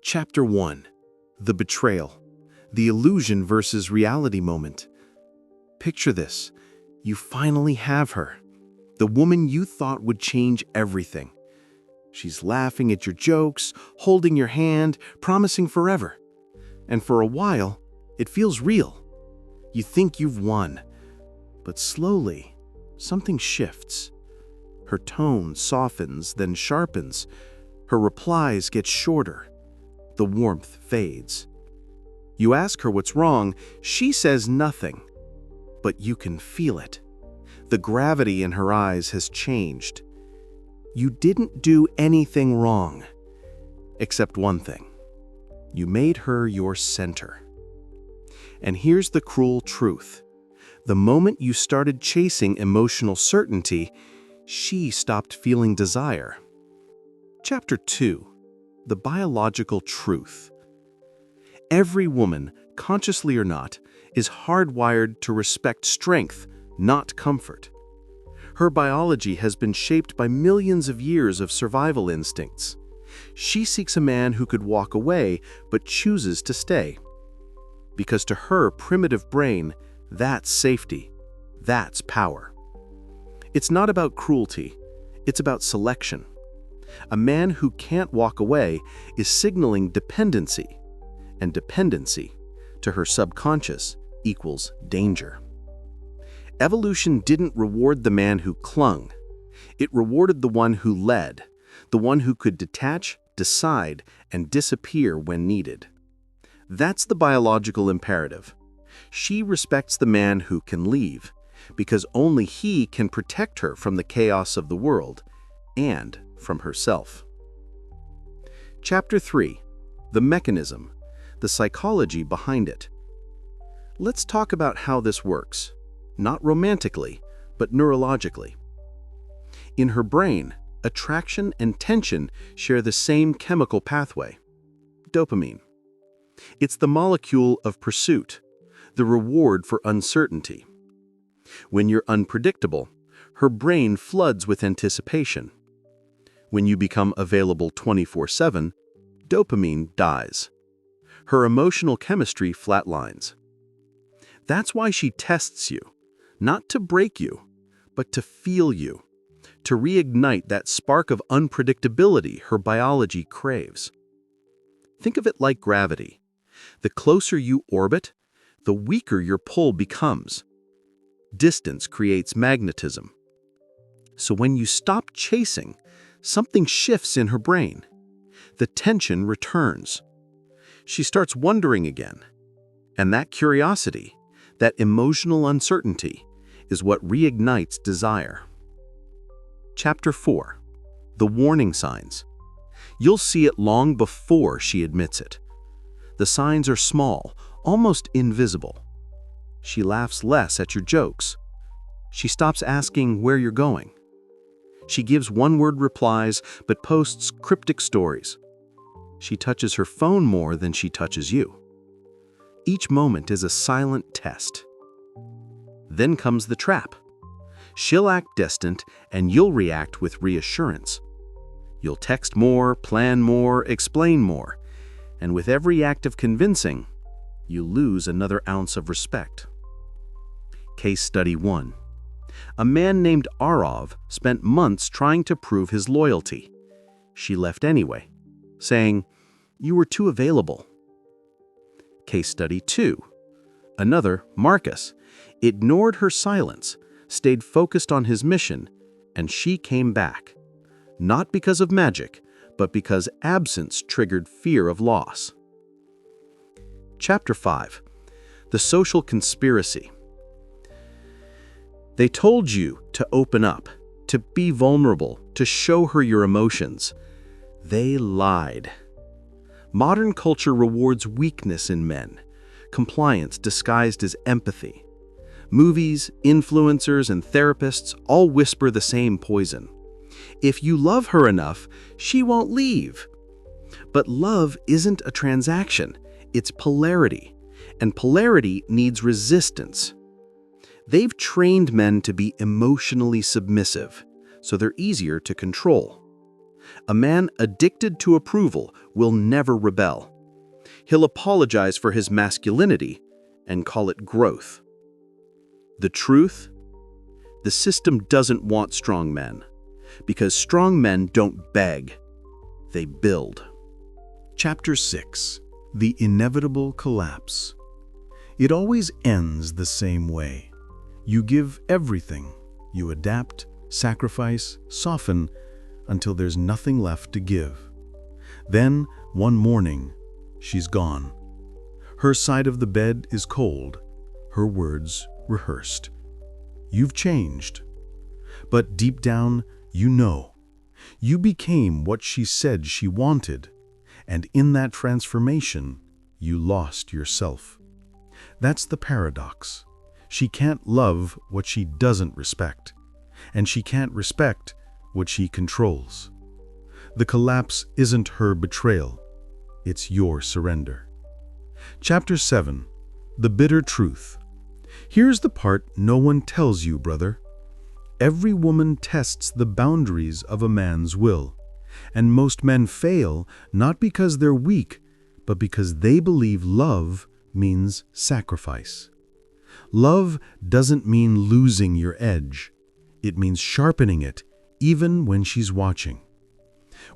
Chapter 1. The Betrayal. The Illusion versus Reality Moment. Picture this. You finally have her. The woman you thought would change everything. She's laughing at your jokes, holding your hand, promising forever. And for a while, it feels real. You think you've won. But slowly, something shifts. Her tone softens, then sharpens. Her replies get shorter. The warmth fades. You ask her what's wrong, she says nothing. But you can feel it. The gravity in her eyes has changed. You didn't do anything wrong, except one thing. You made her your center. And here's the cruel truth. The moment you started chasing emotional certainty, she stopped feeling desire. Chapter 2. The Biological Truth. Every woman, consciously or not, is hardwired to respect strength, not comfort. Her biology has been shaped by millions of years of survival instincts. She seeks a man who could walk away, but chooses to stay. Because to her primitive brain, that's safety. That's power. It's not about cruelty. It's about selection. A man who can't walk away is signaling dependency. And dependency, to her subconscious, equals danger. Evolution didn't reward the man who clung. It rewarded the one who led, the one who could detach, decide, and disappear when needed. That's the biological imperative. She respects the man who can leave, because only he can protect her from the chaos of the world and from herself. Chapter 3. The Mechanism. The psychology behind it. Let's talk about how this works, not romantically, but neurologically. In her brain, attraction and tension share the same chemical pathway, dopamine. It's the molecule of pursuit, the reward for uncertainty. When you're unpredictable, her brain floods with anticipation. When you become available 24/7, dopamine dies. Her emotional chemistry flatlines. That's why she tests you, not to break you, but to feel you, to reignite that spark of unpredictability her biology craves. Think of it like gravity. The closer you orbit, the weaker your pull becomes. Distance creates magnetism. So when you stop chasing, something shifts in her brain. The tension returns. She starts wondering again. And that curiosity, that emotional uncertainty, is what reignites desire. Chapter 4. The Warning Signs. You'll see it long before she admits it. The signs are small, almost invisible. She laughs less at your jokes. She stops asking where you're going. She gives one-word replies but posts cryptic stories. She touches her phone more than she touches you. Each moment is a silent test. Then comes the trap. She'll act distant, and you'll react with reassurance. You'll text more, plan more, explain more, and with every act of convincing, you lose another ounce of respect. Case Study 1. A man named Arav spent months trying to prove his loyalty. She left anyway, saying, "You were too available." Case Study 2. Another, Marcus, ignored her silence, stayed focused on his mission, and she came back. Not because of magic, but because absence triggered fear of loss. Chapter 5. The Social Conspiracy. They told you to open up, to be vulnerable, to show her your emotions. They lied. Modern culture rewards weakness in men, compliance disguised as empathy. Movies, influencers, and therapists all whisper the same poison. If you love her enough, she won't leave. But love isn't a transaction, it's polarity, and polarity needs resistance. They've trained men to be emotionally submissive, so they're easier to control. A man addicted to approval will never rebel. He'll apologize for his masculinity and call it growth. The truth? The system doesn't want strong men, because strong men don't beg, they build. Chapter 6. The Inevitable Collapse. It always ends the same way. You give everything. You adapt, sacrifice, soften, until there's nothing left to give. Then, one morning, she's gone. Her side of the bed is cold, her words rehearsed. You've changed. But deep down, you know. You became what she said she wanted, and in that transformation, you lost yourself. That's the paradox. She can't love what she doesn't respect, and she can't respect what she controls. The collapse isn't her betrayal, it's your surrender. Chapter 7. The Bitter Truth. Here's the part no one tells you, brother. Every woman tests the boundaries of a man's will, and most men fail not because they're weak, but because they believe love means sacrifice. Love doesn't mean losing your edge. It means sharpening it, even when she's watching.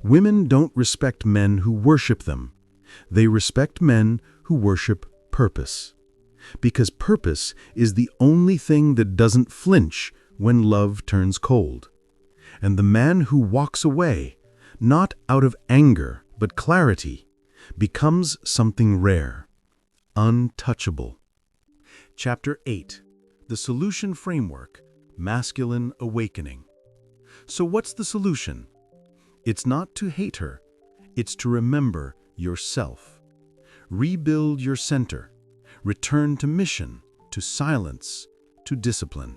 Women don't respect men who worship them. They respect men who worship purpose. Because purpose is the only thing that doesn't flinch when love turns cold. And the man who walks away, not out of anger but clarity, becomes something rare, untouchable. Chapter 8. The Solution Framework. Masculine Awakening. So what's the solution? It's not to hate her, it's to remember yourself. Rebuild your center. Return to mission, to silence, to discipline.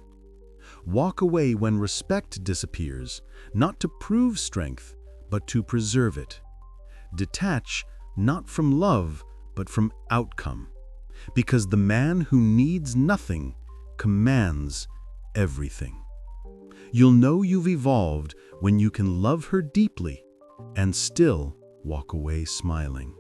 Walk away when respect disappears, not to prove strength, but to preserve it. Detach not from love, but from outcome. Because the man who needs nothing commands everything. You'll know you've evolved when you can love her deeply and still walk away smiling.